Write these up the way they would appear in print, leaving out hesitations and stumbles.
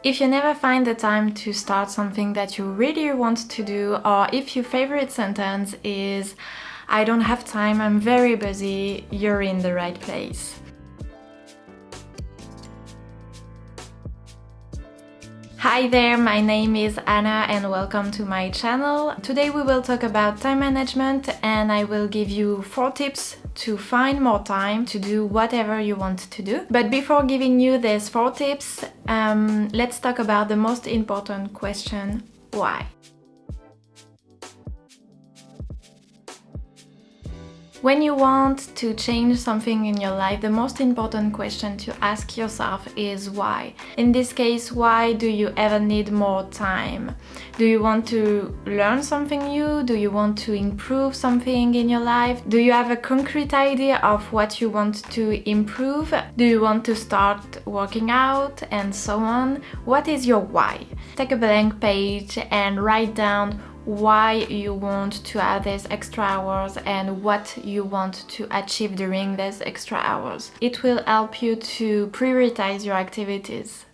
If you never find the time to start something that you really want to do, or if your favorite sentence is "I don't have time, I'm very busy," you're in the right place. Hi there, my name is Anna and welcome to my channel. Today we will talk about time management and I will give you 4 tips to find more time to do whatever you want to do. But before giving you these 4 tips, let's talk about the most important question: why? When you want to change something in your life, the most important question to ask yourself is why. In this case, why do you ever need more time? Do you want to learn something new? Do you want to improve something in your life? Do you have a concrete idea of what you want to improve? Do you want to start working out and so on? What is your why? Take a blank page and write down why you want to have these extra hours and what you want to achieve during these extra hours. It will help you to prioritize your activities.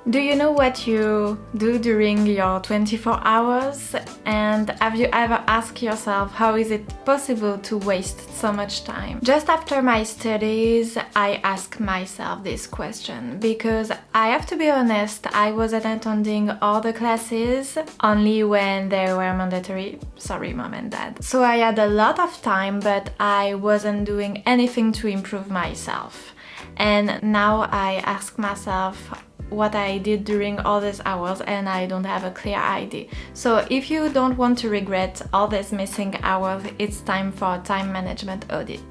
Do you know what you do during your 24 hours? And have you ever asked yourself how is it possible to waste so much time? Just after my studies, I asked myself this question because I have to be honest, I wasn't attending all the classes, only when they were mandatory. Sorry, mom and dad. So I had a lot of time, but I wasn't doing anything to improve myself. And now I ask myself what I did during all these hours and I don't have a clear idea. So if you don't want to regret all these missing hours, it's time for a time management audit.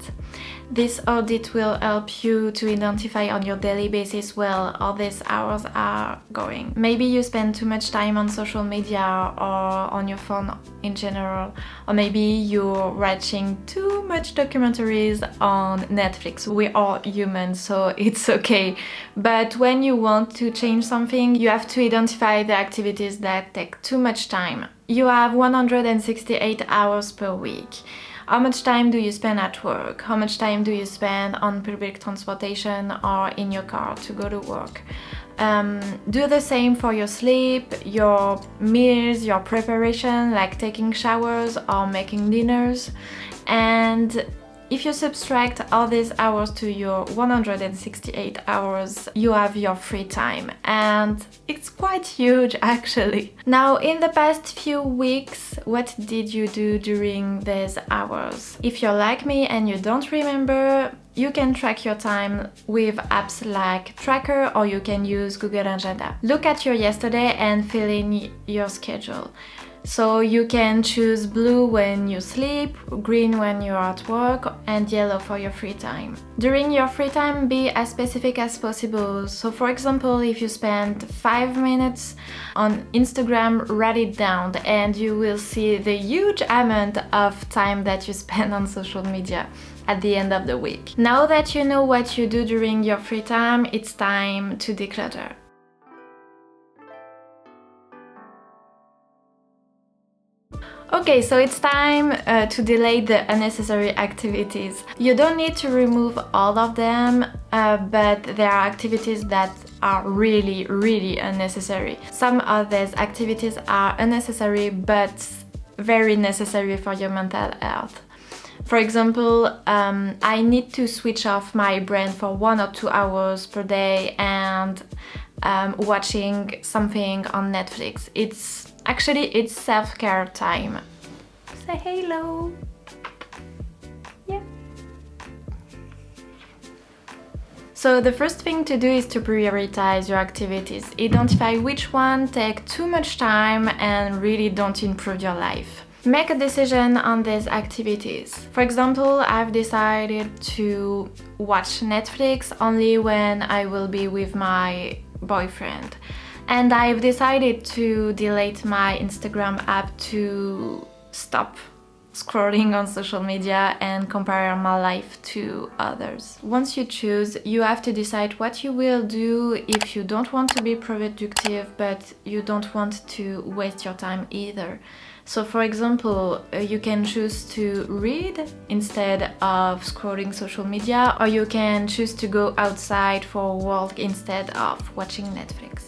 This audit will help you to identify on your daily basis where all these hours are going. Maybe you spend too much time on social media or on your phone in general, or maybe you're watching too much documentaries on Netflix. We're all human, so it's okay. But when you want to change something, you have to identify the activities that take too much time. You have 168 hours per week. How much time do you spend at work? How much time do you spend on public transportation or in your car to go to work? Do the same for your sleep, your meals, your preparation, like taking showers or making dinners. And if you subtract all these hours to your 168 hours, you have your free time, and it's quite huge actually. Now, in the past few weeks, what did you do during these hours? If you're like me and you don't remember, you can track your time with apps like Tracker or you can use Google Agenda. Look at your yesterday and fill in your schedule. So you can choose blue when you sleep, green when you're at work, and yellow for your free time. During your free time, be as specific as possible. So for example, if you spend 5 minutes on Instagram, write it down and you will see the huge amount of time that you spend on social media at the end of the week. Now that you know what you do during your free time, it's time to declutter. Okay, so it's time to delete the unnecessary activities. You don't need to remove all of them, but there are activities that are really unnecessary. Some of these activities are unnecessary but very necessary for your mental health. For example, I need to switch off my brain for 1 or 2 hours per day and watching something on Netflix. It's self-care time. Say hello. Yeah. So the first thing to do is to prioritize your activities. Identify which one take too much time and really don't improve your life. Make a decision on these activities. For example, I've decided to watch Netflix only when I will be with my boyfriend. And I've decided to delete my Instagram app to stop scrolling on social media and compare my life to others. Once you choose, you have to decide what you will do if you don't want to be productive, but you don't want to waste your time either. So for example, you can choose to read instead of scrolling social media, or you can choose to go outside for a walk instead of watching Netflix.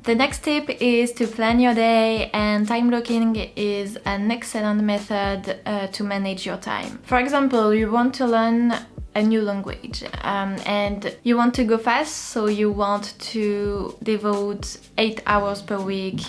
The next tip is to plan your day, and time blocking is an excellent method to manage your time. For example, you want to learn a new language and you want to go fast, so you want to devote 8 hours per week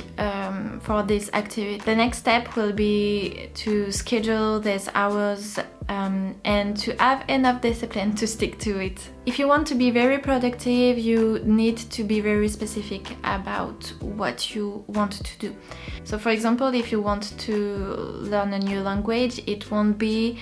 for this activity. The next step will be to schedule these hours and to have enough discipline to stick to it. If you want to be very productive, you need to be very specific about what you want to do. So for example, if you want to learn a new language, it won't be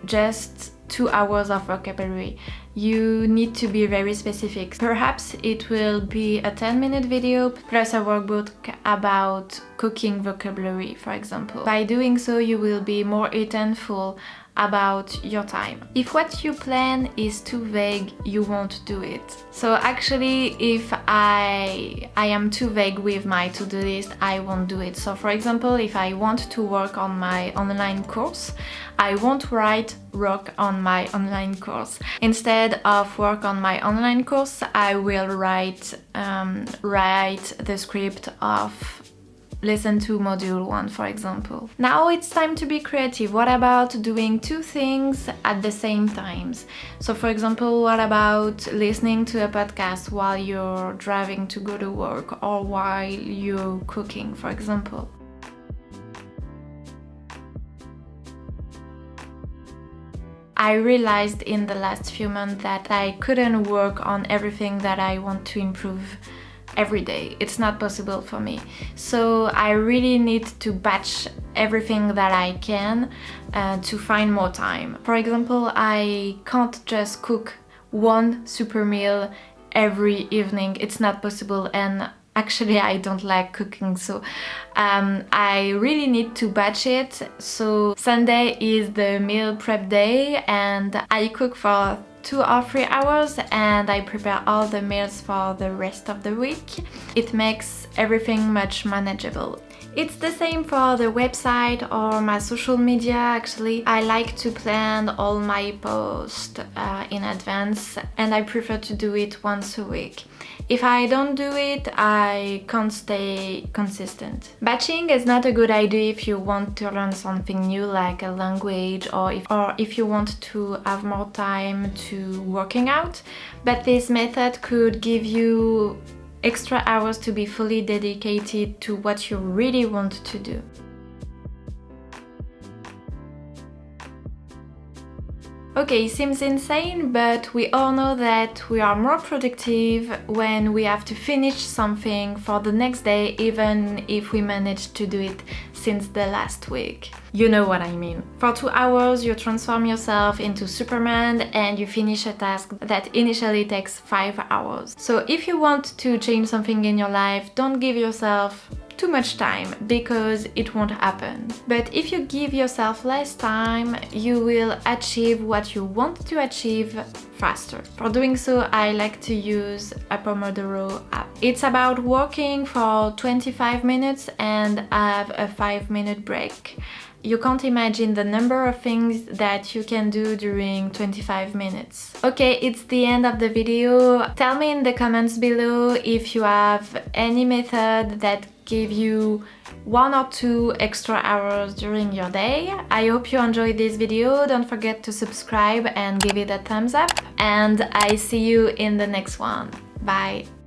just 2 hours of vocabulary. You need to be very specific. Perhaps it will be a 10-minute video plus a workbook about cooking vocabulary, for example. By doing so, you will be more intentful about your time. If what you plan is too vague, you won't do it. So actually, if I am too vague with my to-do list, I won't do it. So for example, if I want to work on my online course, I won't write work on my online course. Instead of work on my online course, I will write the script of Lesson 2 Module 1, for example. Now it's time to be creative. What about doing two things at the same time? So for example, what about listening to a podcast while you're driving to go to work or while you're cooking, for example? I realized in the last few months that I couldn't work on everything that I want to improve every day. It's not possible for me. So I really need to batch everything that I can to find more time. For example, I can't just cook one super meal every evening. It's not possible, and actually I don't like cooking, so I really need to batch it. So Sunday is the meal prep day and I cook for 2 or 3 hours and I prepare all the meals for the rest of the week. It makes everything much manageable. It's the same for the website or my social media. Actually, I like to plan all my posts in advance and I prefer to do it once a week. If I don't do it, I can't stay consistent. Batching is not a good idea if you want to learn something new like a language or if you want to have more time to working out, but this method could give you extra hours to be fully dedicated to what you really want to do. Okay, seems insane, but we all know that we are more productive when we have to finish something for the next day, even if we managed to do it since the last week. You know what I mean. For 2 hours, you transform yourself into Superman and you finish a task that initially takes 5 hours. So if you want to change something in your life, don't give yourself too much time because it won't happen. But if you give yourself less time, you will achieve what you want to achieve faster. For doing so, I like to use a Pomodoro app. It's about working for 25 minutes and have a 5-minute break. You can't imagine the number of things that you can do during 25 minutes. Okay, it's the end of the video. Tell me in the comments below if you have any method that give you 1 or 2 extra hours during your day. I hope you enjoyed this video. Don't forget to subscribe and give it a thumbs up. And I see you in the next one. Bye!